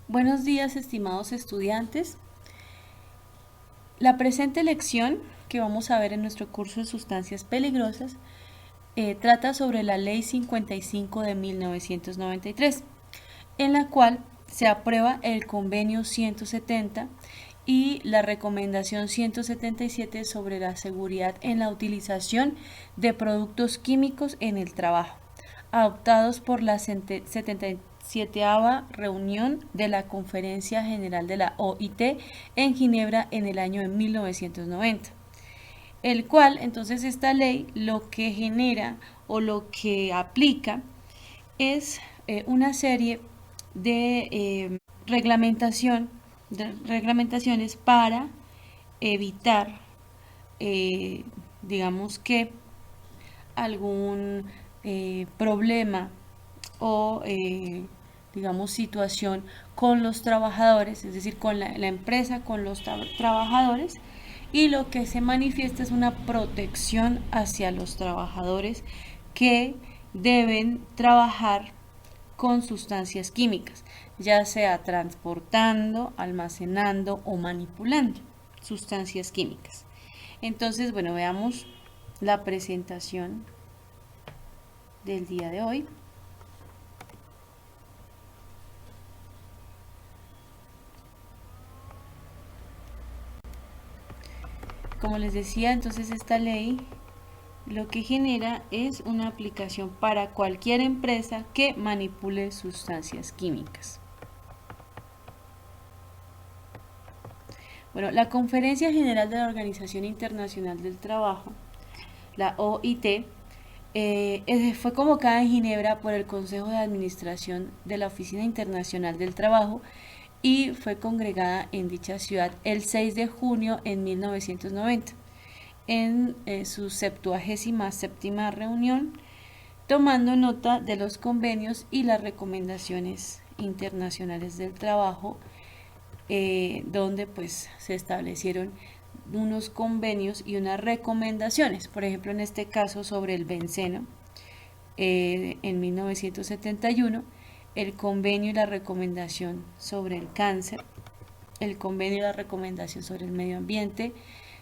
Buenos días, estimados estudiantes. La presente lección que vamos a ver en nuestro curso de sustancias peligrosas trata sobre la Ley 55 de 1993, en la cual se aprueba el Convenio 170 y la Recomendación 177 sobre la seguridad en la utilización de productos químicos en el trabajo, adoptados por la 77ª reunión de la Conferencia General de la OIT en Ginebra en el año de 1990. El cual, entonces, esta ley lo que genera o lo que aplica es una serie de reglamentaciones para evitar, digamos que algún problema o digamos situación con los trabajadores, es decir, con la empresa, con los trabajadores, y lo que se manifiesta es una protección hacia los trabajadores que deben trabajar con sustancias químicas, ya sea transportando, almacenando o manipulando sustancias químicas. Entonces, bueno, veamos la presentación del día de hoy. Como les decía, entonces esta ley lo que genera es una aplicación para cualquier empresa que manipule sustancias químicas. Bueno, la Conferencia General de la Organización Internacional del Trabajo, la OIT, fue convocada en Ginebra por el Consejo de Administración de la Oficina Internacional del Trabajo y fue congregada en dicha ciudad el 6 de junio en 1990 en su 77ª reunión, tomando nota de los convenios y las recomendaciones internacionales del trabajo, donde pues se establecieron unos convenios y unas recomendaciones, por ejemplo en este caso sobre el benceno, en 1971, el convenio y la recomendación sobre el cáncer, el convenio y la recomendación sobre el medio ambiente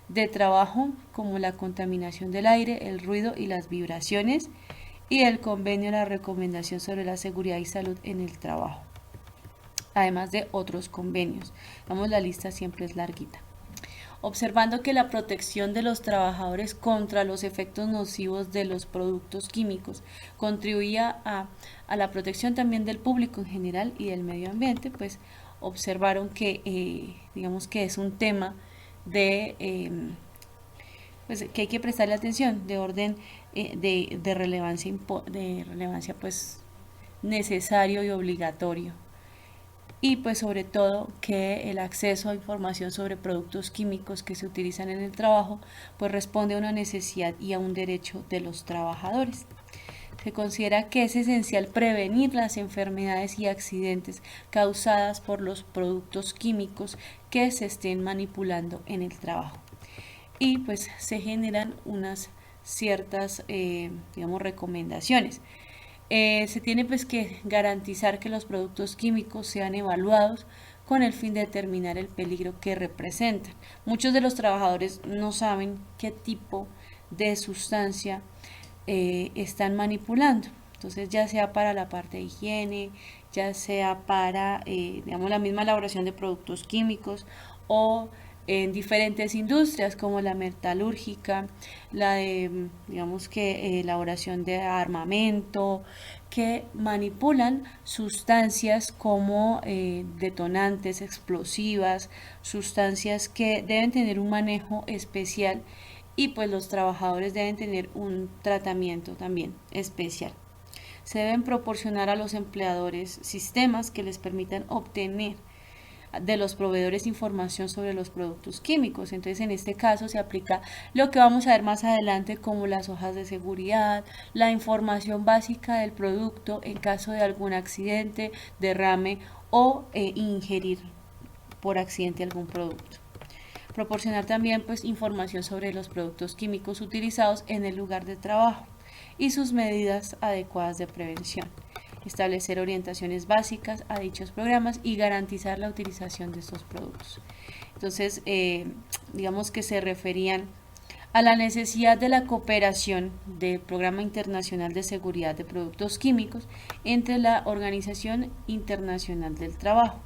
de trabajo, como la contaminación del aire, el ruido y las vibraciones, y el convenio y la recomendación sobre la seguridad y salud en el trabajo, además de otros convenios. Vamos, la lista siempre es larguita. Observando que la protección de los trabajadores contra los efectos nocivos de los productos químicos contribuía a la protección también del público en general y del medio ambiente, pues observaron que digamos que es un tema pues, que hay que prestarle atención, de orden de relevancia pues necesario y obligatorio. Y pues sobre todo que el acceso a información sobre productos químicos que se utilizan en el trabajo pues responde a una necesidad y a un derecho de los trabajadores. Se considera que es esencial prevenir las enfermedades y accidentes causadas por los productos químicos que se estén manipulando en el trabajo. Y pues se generan unas ciertas, digamos, recomendaciones. Se tiene pues que garantizar que los productos químicos sean evaluados con el fin de determinar el peligro que representan. Muchos de los trabajadores no saben qué tipo de sustancia están manipulando. Entonces, ya sea para la parte de higiene, ya sea para, digamos, la misma elaboración de productos químicos o en diferentes industrias como la metalúrgica, la de, digamos que, elaboración de armamento, que manipulan sustancias como detonantes, explosivas, sustancias que deben tener un manejo especial y pues los trabajadores deben tener un tratamiento también especial. Se deben proporcionar a los empleadores sistemas que les permitan obtener de los proveedores información sobre los productos químicos. Entonces, en este caso se aplica lo que vamos a ver más adelante, como las hojas de seguridad, la información básica del producto en caso de algún accidente, derrame o ingerir por accidente algún producto. Proporcionar también pues información sobre los productos químicos utilizados en el lugar de trabajo y sus medidas adecuadas de prevención. establecer orientaciones básicas a dichos programas y garantizar la utilización de estos productos. Entonces, digamos que se referían a la necesidad de la cooperación del Programa Internacional de Seguridad de Productos Químicos entre la Organización Internacional del Trabajo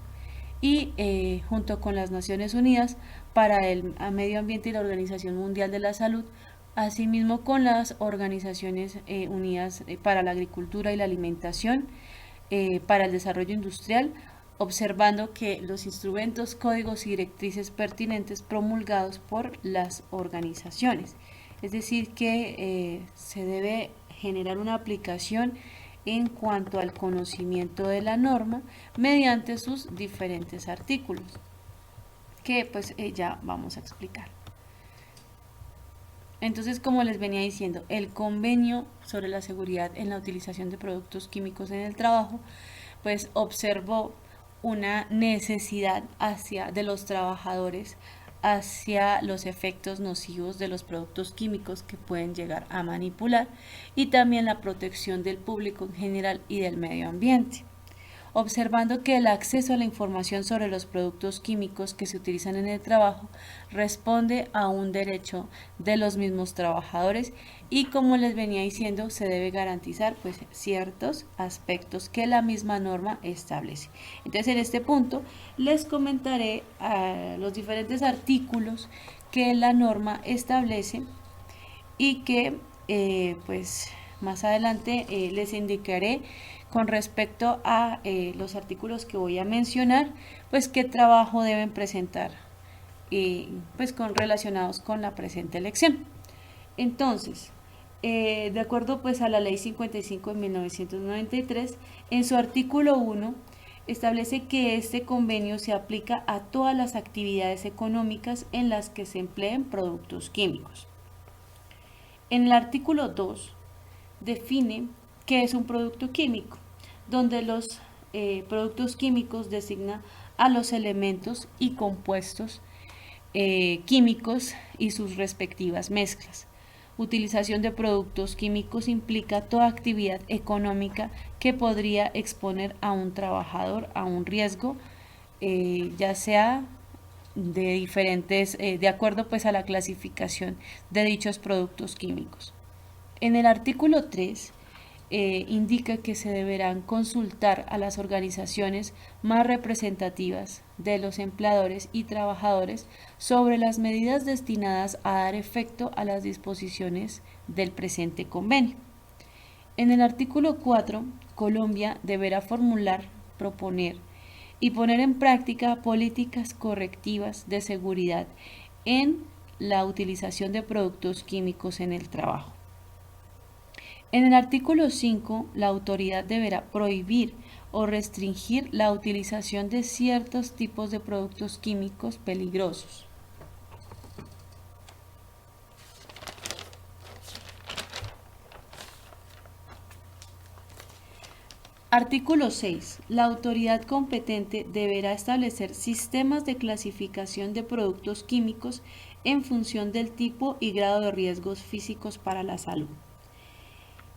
y junto con las Naciones Unidas para el Medio Ambiente y la Organización Mundial de la Salud, asimismo con las Organizaciones Unidas para la Agricultura y la Alimentación, para el Desarrollo Industrial, observando que los instrumentos, códigos y directrices pertinentes promulgados por las organizaciones. Es decir, que se debe generar una aplicación en cuanto al conocimiento de la norma mediante sus diferentes artículos, que pues ya vamos a explicar. Entonces, como les venía diciendo, el convenio sobre la seguridad en la utilización de productos químicos en el trabajo, pues observó una necesidad de los trabajadores hacia los efectos nocivos de los productos químicos que pueden llegar a manipular y también la protección del público en general y del medio ambiente, observando que el acceso a la información sobre los productos químicos que se utilizan en el trabajo responde a un derecho de los mismos trabajadores y, como les venía diciendo, se debe garantizar pues ciertos aspectos que la misma norma establece. Entonces, en este punto les comentaré los diferentes artículos que la norma establece y que pues más adelante les indicaré con respecto a los artículos que voy a mencionar, pues qué trabajo deben presentar pues relacionados con la presente elección. Entonces, de acuerdo pues a la ley 55 de 1993, en su artículo 1 establece que este convenio se aplica a todas las actividades económicas en las que se empleen productos químicos. En el artículo 2 define qué es un producto químico, donde los productos químicos designan a los elementos y compuestos químicos y sus respectivas mezclas. Utilización de productos químicos implica toda actividad económica que podría exponer a un trabajador a un riesgo, ya sea de diferentes, de acuerdo pues a la clasificación de dichos productos químicos. En el artículo 3 indica que se deberán consultar a las organizaciones más representativas de los empleadores y trabajadores sobre las medidas destinadas a dar efecto a las disposiciones del presente convenio. En el artículo 4, Colombia deberá formular, proponer y poner en práctica políticas correctivas de seguridad en la utilización de productos químicos en el trabajo. En el artículo 5, la autoridad deberá prohibir o restringir la utilización de ciertos tipos de productos químicos peligrosos. Artículo 6. La autoridad competente deberá establecer sistemas de clasificación de productos químicos en función del tipo y grado de riesgos físicos para la salud.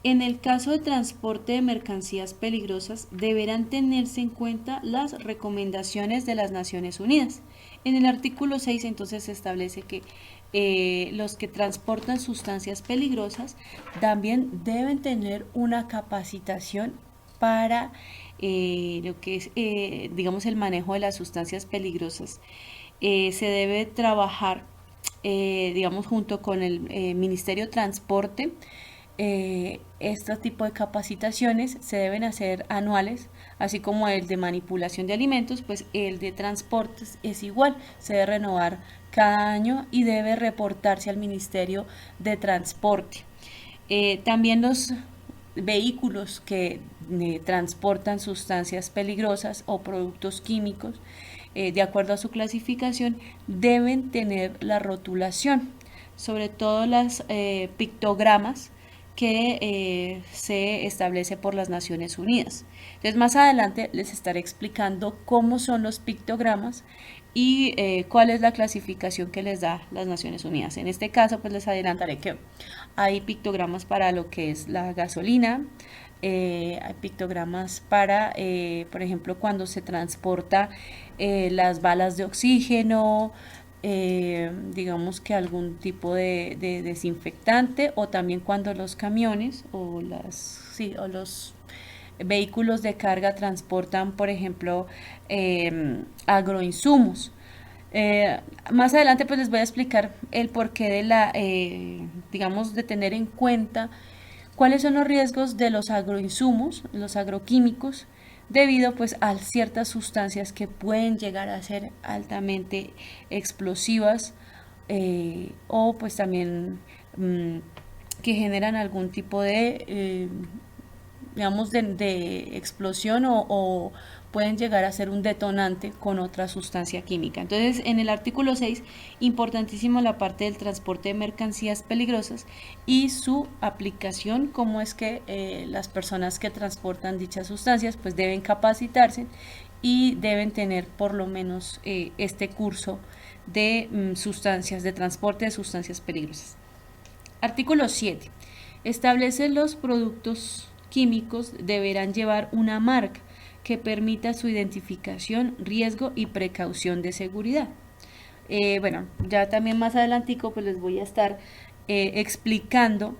En el caso de transporte de mercancías peligrosas, deberán tenerse en cuenta las recomendaciones de las Naciones Unidas. En el artículo 6 entonces se establece que los que transportan sustancias peligrosas también deben tener una capacitación para lo que es, digamos, el manejo de las sustancias peligrosas. Se debe trabajar, digamos, junto con el Ministerio de Transporte. Este tipo de capacitaciones se deben hacer anuales, así como el de manipulación de alimentos, pues el de transportes es igual, se debe renovar cada año y debe reportarse al Ministerio de Transporte. También los vehículos que transportan sustancias peligrosas o productos químicos, de acuerdo a su clasificación, deben tener la rotulación, sobre todo las pictogramas que se establece por las Naciones Unidas. Entonces más adelante les estaré explicando cómo son los pictogramas y cuál es la clasificación que les da las Naciones Unidas. En este caso pues les adelantaré que hay pictogramas para lo que es la gasolina, hay pictogramas para, por ejemplo, cuando se transporta las balas de oxígeno, digamos que algún tipo de desinfectante, o también cuando los camiones o o los vehículos de carga transportan, por ejemplo, agroinsumos. Más adelante pues les voy a explicar el porqué de digamos, de tener en cuenta cuáles son los riesgos de los agroinsumos, los agroquímicos, debido pues a ciertas sustancias que pueden llegar a ser altamente explosivas, o pues también que generan algún tipo de digamos, de explosión, o pueden llegar a ser un detonante con otra sustancia química. Entonces, en el artículo 6, importantísimo la parte del transporte de mercancías peligrosas y su aplicación, cómo es que las personas que transportan dichas sustancias pues deben capacitarse y deben tener por lo menos este curso de sustancias, de transporte de sustancias peligrosas. Artículo 7. Establece los productos químicos deberán llevar una marca que permita su identificación, riesgo y precaución de seguridad. Bueno, ya también más adelantico pues les voy a estar explicando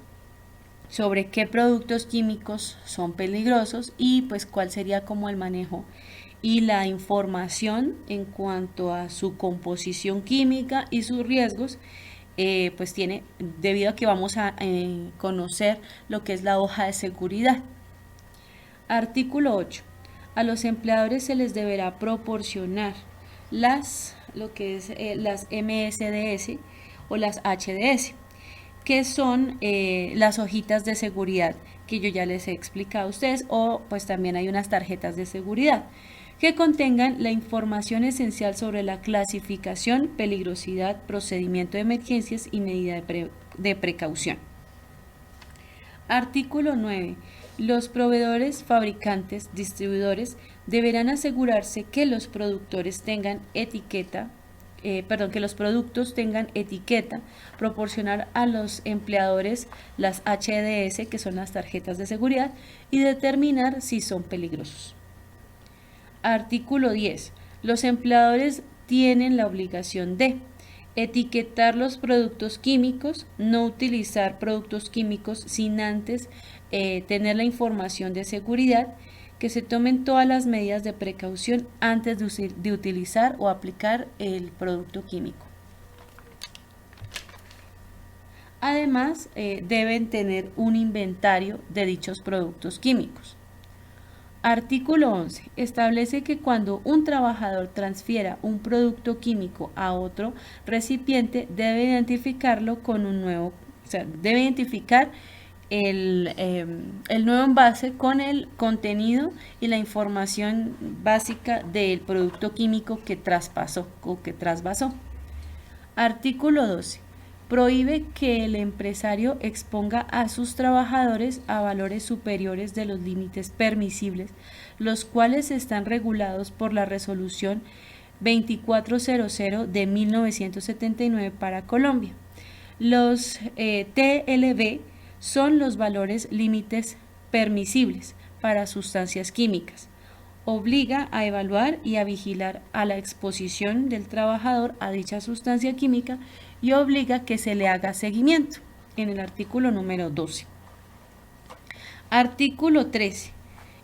sobre qué productos químicos son peligrosos y pues cuál sería como el manejo y la información en cuanto a su composición química y sus riesgos. Pues tiene, debido a que vamos a conocer lo que es la hoja de seguridad. Artículo 8. A los empleadores se les deberá proporcionar lo que es las MSDS o las HDS, que son las hojitas de seguridad que yo ya les he explicado a ustedes, o pues también hay unas tarjetas de seguridad que contengan la información esencial sobre la clasificación, peligrosidad, procedimiento de emergencias y medida de precaución. Artículo 9. Los proveedores, fabricantes, distribuidores deberán asegurarse que los productores tengan que los productos tengan etiqueta, proporcionar a los empleadores las HDS, que son las tarjetas de seguridad, y determinar si son peligrosos. Artículo 10. Los empleadores tienen la obligación de etiquetar los productos químicos, no utilizar productos químicos sin antes tener la información de seguridad, que se tomen todas las medidas de precaución antes de utilizar o aplicar el producto químico. Además, deben tener un inventario de dichos productos químicos. Artículo 11. Establece que cuando un trabajador transfiera un producto químico a otro recipiente, debe identificarlo con un nuevo, debe identificar el nuevo envase con el contenido y la información básica del producto químico que traspasó o que trasvasó. Artículo 12. Prohíbe que el empresario exponga a sus trabajadores a valores superiores de los límites permisibles, los cuales están regulados por la Resolución 2400 de 1979 para Colombia. Los TLB son los valores límites permisibles para sustancias químicas. Obliga a evaluar y a vigilar a la exposición del trabajador a dicha sustancia química y obliga que se le haga seguimiento, en el artículo número 12. Artículo 13.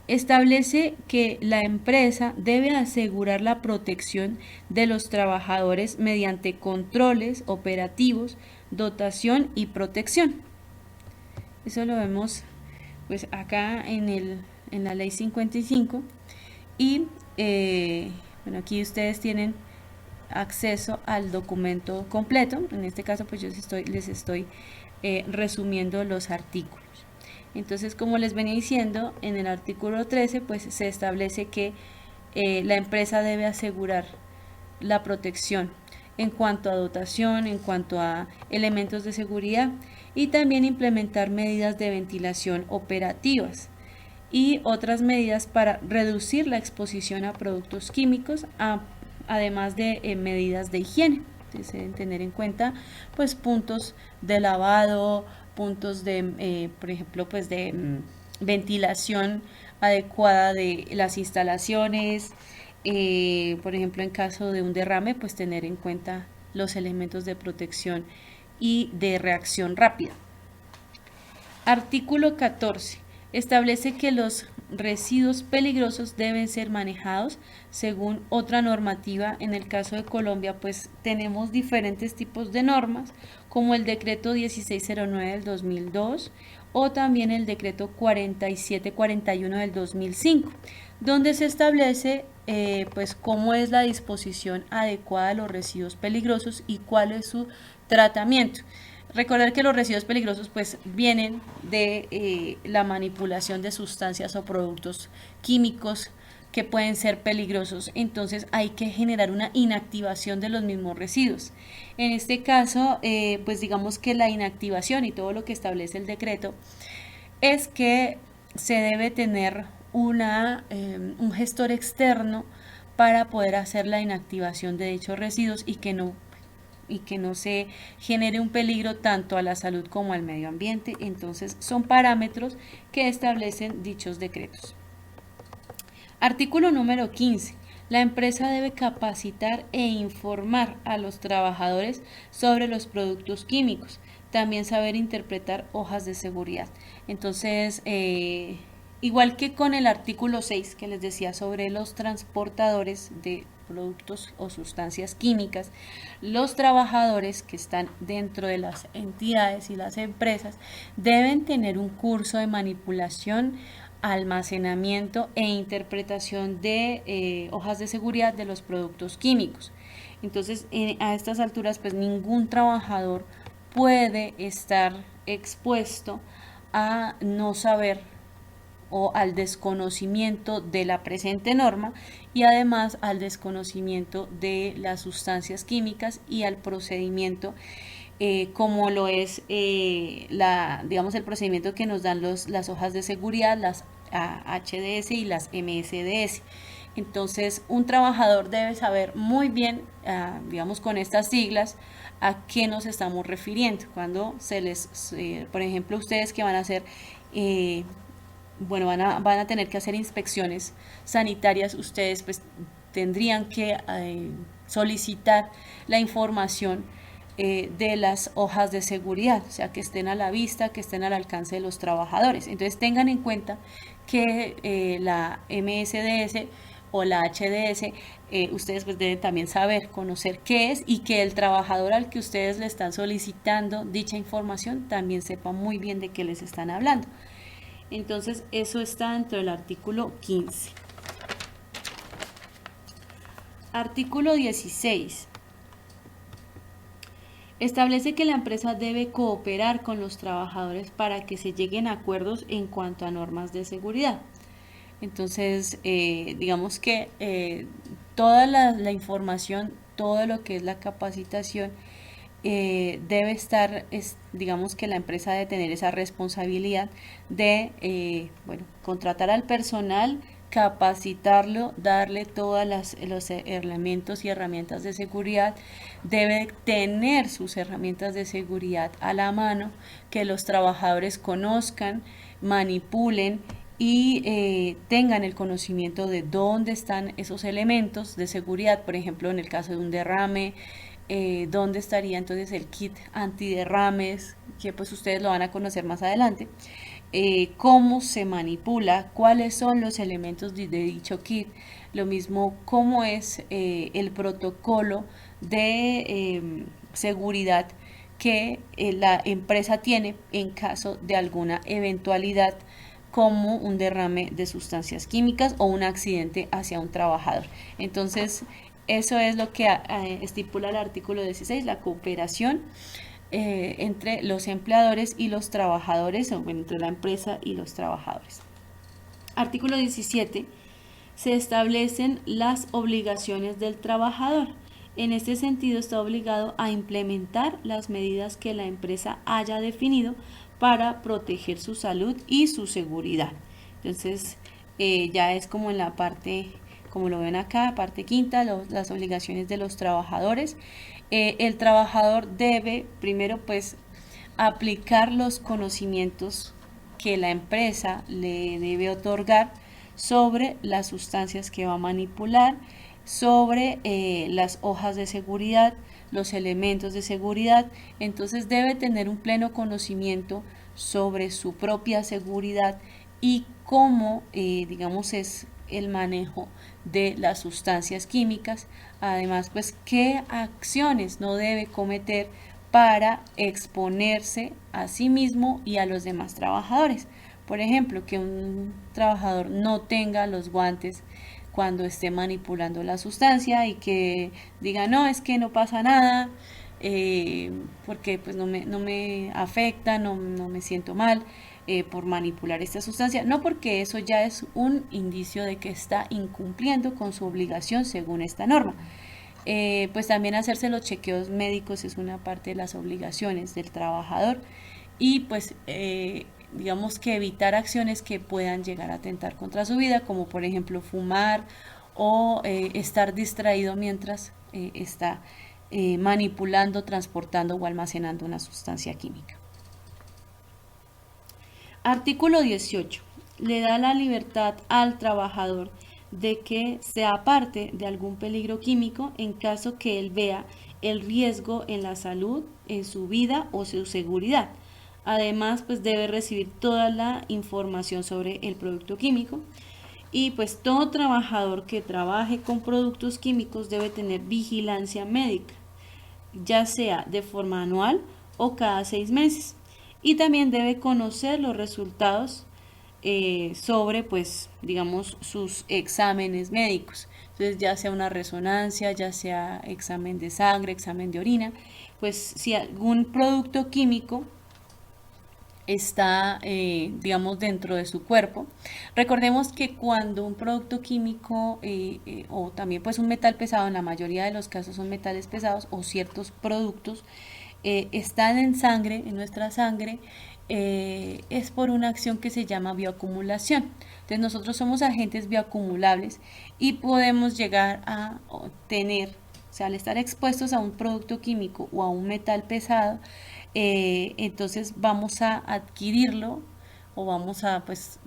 Establece que la empresa debe asegurar la protección de los trabajadores mediante controles operativos, dotación y protección. Eso lo vemos pues acá en la ley 55. Y bueno, aquí ustedes tienen acceso al documento completo. En este caso pues yo les estoy resumiendo los artículos. Entonces, como les venía diciendo, en el artículo 13 pues se establece que la empresa debe asegurar la protección en cuanto a dotación, en cuanto a elementos de seguridad, y también implementar medidas de ventilación operativas y otras medidas para reducir la exposición a productos químicos, además de medidas de higiene. Entonces, deben tener en cuenta pues puntos de lavado, puntos de, por ejemplo, pues de ventilación adecuada de las instalaciones, por ejemplo, en caso de un derrame, pues tener en cuenta los elementos de protección y de reacción rápida. Artículo 14. Establece que los residuos peligrosos deben ser manejados según otra normativa. En el caso de Colombia, pues tenemos diferentes tipos de normas, como el decreto 1609 del 2002 o también el decreto 4741 del 2005, donde se establece pues cómo es la disposición adecuada de los residuos peligrosos y cuál es su tratamiento. Recordar que los residuos peligrosos pues vienen de la manipulación de sustancias o productos químicos que pueden ser peligrosos, entonces hay que generar una inactivación de los mismos residuos. En este caso, pues digamos que la inactivación y todo lo que establece el decreto es que se debe tener un gestor externo para poder hacer la inactivación de dichos residuos y que no se genere un peligro tanto a la salud como al medio ambiente. Entonces son parámetros que establecen dichos decretos. Artículo número 15. La empresa debe capacitar e informar a los trabajadores sobre los productos químicos. También saber interpretar hojas de seguridad. Entonces, igual que con el artículo 6 que les decía sobre los transportadores de productos o sustancias químicas, los trabajadores que están dentro de las entidades y las empresas deben tener un curso de manipulación, almacenamiento e interpretación de hojas de seguridad de los productos químicos. Entonces, a estas alturas, pues ningún trabajador puede estar expuesto a no saber o al desconocimiento de la presente norma y además al desconocimiento de las sustancias químicas y al procedimiento como lo es digamos el procedimiento que nos dan las hojas de seguridad, las HDS y las MSDS. Entonces un trabajador debe saber muy bien, digamos con estas siglas, a qué nos estamos refiriendo cuando se les, por ejemplo, ustedes que van a hacer van a tener que hacer inspecciones sanitarias, ustedes pues tendrían que solicitar la información de las hojas de seguridad, o sea, que estén a la vista, que estén al alcance de los trabajadores. Entonces tengan en cuenta que la MSDS o la HDS, ustedes pues deben también saber, conocer qué es y que el trabajador al que ustedes le están solicitando dicha información también sepa muy bien de qué les están hablando. Entonces eso está dentro del artículo 15. Artículo 16. Establece que la empresa debe cooperar con los trabajadores para que se lleguen a acuerdos en cuanto a normas de seguridad. Entonces, digamos que toda la información, todo lo que es la capacitación, debe estar, digamos que la empresa debe tener esa responsabilidad de, contratar al personal, capacitarlo, darle todos los elementos y herramientas de seguridad, debe tener sus herramientas de seguridad a la mano, que los trabajadores conozcan, manipulen y tengan el conocimiento de dónde están esos elementos de seguridad, por ejemplo, en el caso de un derrame, dónde estaría entonces el kit antiderrames, que pues ustedes lo van a conocer más adelante, cómo se manipula, cuáles son los elementos de dicho kit, lo mismo cómo es el protocolo de seguridad que la empresa tiene en caso de alguna eventualidad como un derrame de sustancias químicas o un accidente hacia un trabajador. Entonces, eso es lo que estipula el artículo 16, la cooperación entre los empleadores y los trabajadores, o entre la empresa y los trabajadores. Artículo 17. Se establecen las obligaciones del trabajador. En este sentido, está obligado a implementar las medidas que la empresa haya definido para proteger su salud y su seguridad. Entonces, ya es como en la parte, como lo ven acá, parte quinta, las obligaciones de los trabajadores. El trabajador debe primero pues aplicar los conocimientos que la empresa le debe otorgar sobre las sustancias que va a manipular, sobre las hojas de seguridad, los elementos de seguridad. Entonces debe tener un pleno conocimiento sobre su propia seguridad y cómo, digamos, es el manejo de las sustancias químicas. Además, pues, qué acciones no debe cometer para exponerse a sí mismo y a los demás trabajadores. Por ejemplo, que un trabajador no tenga los guantes cuando esté manipulando la sustancia y que diga, no, es que no pasa nada, porque pues no me afecta, no me siento mal por manipular esta sustancia. No, porque eso ya es un indicio de que está incumpliendo con su obligación según esta norma. Pues también hacerse los chequeos médicos es una parte de las obligaciones del trabajador y pues digamos que evitar acciones que puedan llegar a atentar contra su vida, como por ejemplo fumar o estar distraído mientras está manipulando, transportando o almacenando una sustancia química. Artículo 18. Le da la libertad al trabajador de que se aparte de algún peligro químico en caso que él vea el riesgo en la salud, en su vida o su seguridad. Además, pues debe recibir toda la información sobre el producto químico. Y pues todo trabajador que trabaje con productos químicos debe tener vigilancia médica, ya sea de forma anual o cada 6 meses. Y también debe conocer los resultados sobre, pues, digamos, sus exámenes médicos. Entonces, ya sea una resonancia, ya sea examen de sangre, examen de orina, pues si algún producto químico está, digamos, dentro de su cuerpo. Recordemos que cuando un producto químico o también pues un metal pesado, en la mayoría de los casos son metales pesados o ciertos productos, están en sangre, en nuestra sangre, es por una acción que se llama bioacumulación. Entonces nosotros somos agentes bioacumulables y podemos llegar a tener, o sea, al estar expuestos a un producto químico o a un metal pesado, entonces vamos a adquirirlo o vamos a, pues,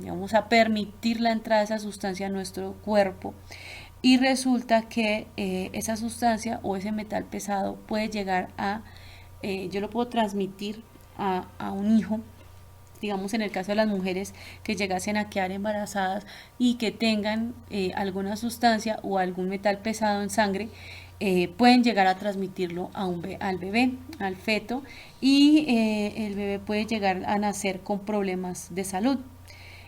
vamos a permitir la entrada de esa sustancia a nuestro cuerpo y resulta que esa sustancia o ese metal pesado puede llegar a, yo lo puedo transmitir a un hijo, digamos en el caso de las mujeres que llegasen a quedar embarazadas y que tengan alguna sustancia o algún metal pesado en sangre, pueden llegar a transmitirlo al bebé, al feto, y el bebé puede llegar a nacer con problemas de salud.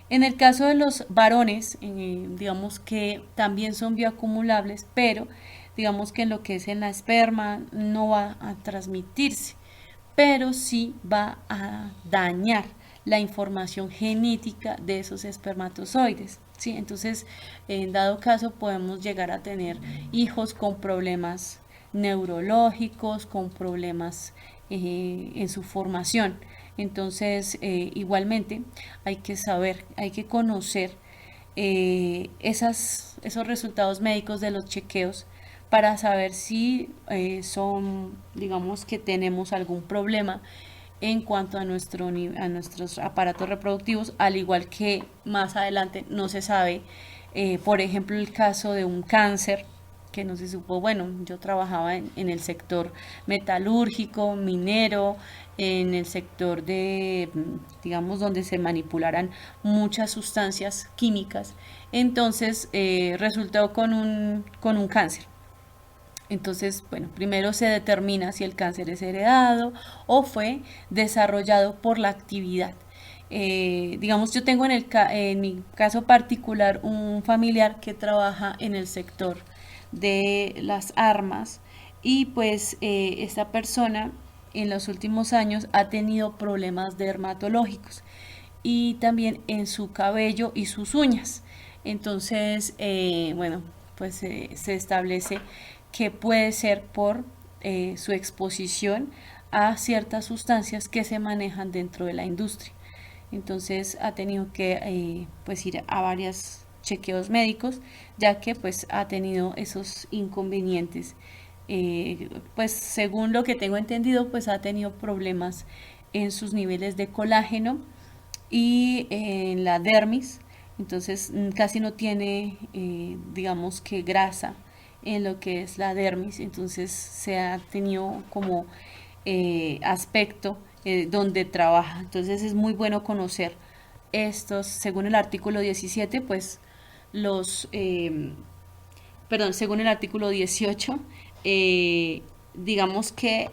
En el caso de los varones, digamos que también son bioacumulables, pero digamos que en lo que es en la esperma no va a transmitirse, pero sí va a dañar la información genética de esos espermatozoides. ¿Sí? Entonces, en dado caso, podemos llegar a tener hijos con problemas neurológicos, con problemas en su formación. Entonces, igualmente, hay que saber, hay que conocer esos resultados médicos de los chequeos para saber si son, digamos que tenemos algún problema en cuanto a nuestros aparatos reproductivos, al igual que más adelante no se sabe, por ejemplo, el caso de un cáncer que no se supo. Bueno, yo trabajaba en el sector metalúrgico, minero, en el sector de, digamos, donde se manipularan muchas sustancias químicas, entonces resultó con un cáncer. Entonces, bueno, primero se determina si el cáncer es heredado o fue desarrollado por la actividad. Digamos, yo tengo en mi caso particular un familiar que trabaja en el sector de las armas y pues esta persona en los últimos años ha tenido problemas dermatológicos y también en su cabello y sus uñas. Entonces, bueno, pues se establece que puede ser por su exposición a ciertas sustancias que se manejan dentro de la industria. Entonces ha tenido que pues ir a varios chequeos médicos, ya que pues ha tenido esos inconvenientes. Pues según lo que tengo entendido, pues ha tenido problemas en sus niveles de colágeno y en la dermis. Entonces casi no tiene, digamos que grasa en lo que es la dermis. Entonces se ha tenido como aspecto donde trabaja. Entonces es muy bueno conocer estos, según el artículo 17, pues los, perdón, según el artículo 18, digamos que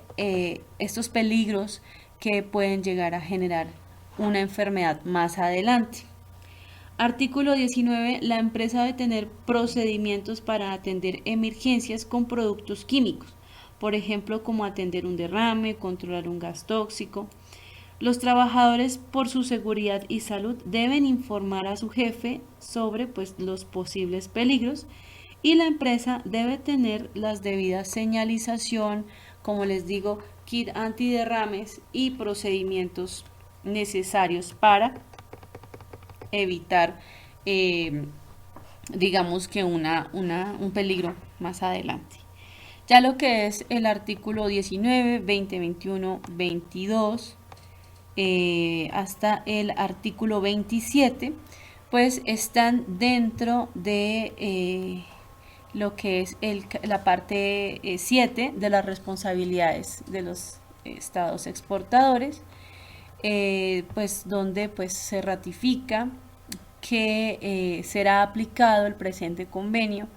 estos peligros que pueden llegar a generar una enfermedad más adelante. Artículo 19. La empresa debe tener procedimientos para atender emergencias con productos químicos, por ejemplo, como atender un derrame, controlar un gas tóxico. Los trabajadores, por su seguridad y salud, deben informar a su jefe sobre pues, los posibles peligros, y la empresa debe tener las debidas señalización, como les digo, kit antiderrames y procedimientos necesarios para evitar, eh, digamos que un peligro más adelante. Ya lo que es el artículo 19, 20, 21, 22, hasta el artículo 27, pues están dentro de lo que es la parte 7 de las responsabilidades de los estados exportadores, pues donde pues se ratifica que será aplicado el presente convenio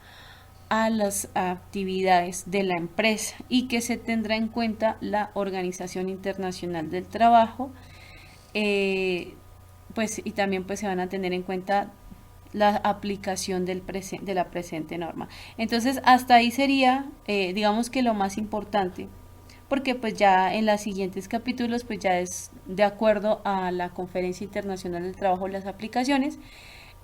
a las actividades de la empresa y que se tendrá en cuenta la Organización Internacional del Trabajo, pues y también pues se van a tener en cuenta la aplicación de la presente norma. Entonces hasta ahí sería digamos que lo más importante, porque pues ya en los siguientes capítulos pues ya es de acuerdo a la Conferencia Internacional del Trabajo las aplicaciones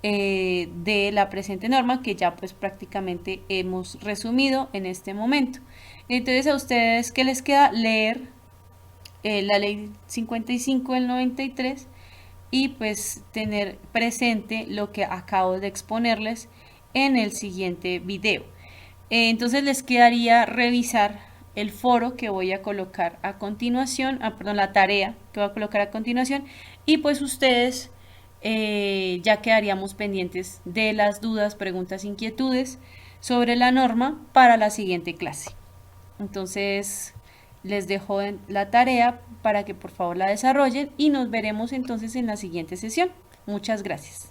de la presente norma, que ya pues prácticamente hemos resumido en este momento. Entonces a ustedes, ¿qué les queda? Leer la ley 55 del 93 y pues tener presente lo que acabo de exponerles en el siguiente video. Entonces les quedaría revisar el foro que voy a colocar a continuación, perdón, la tarea que voy a colocar a continuación, y pues ustedes ya quedaríamos pendientes de las dudas, preguntas, inquietudes sobre la norma para la siguiente clase. Entonces les dejo la tarea para que por favor la desarrollen y nos veremos entonces en la siguiente sesión. Muchas gracias.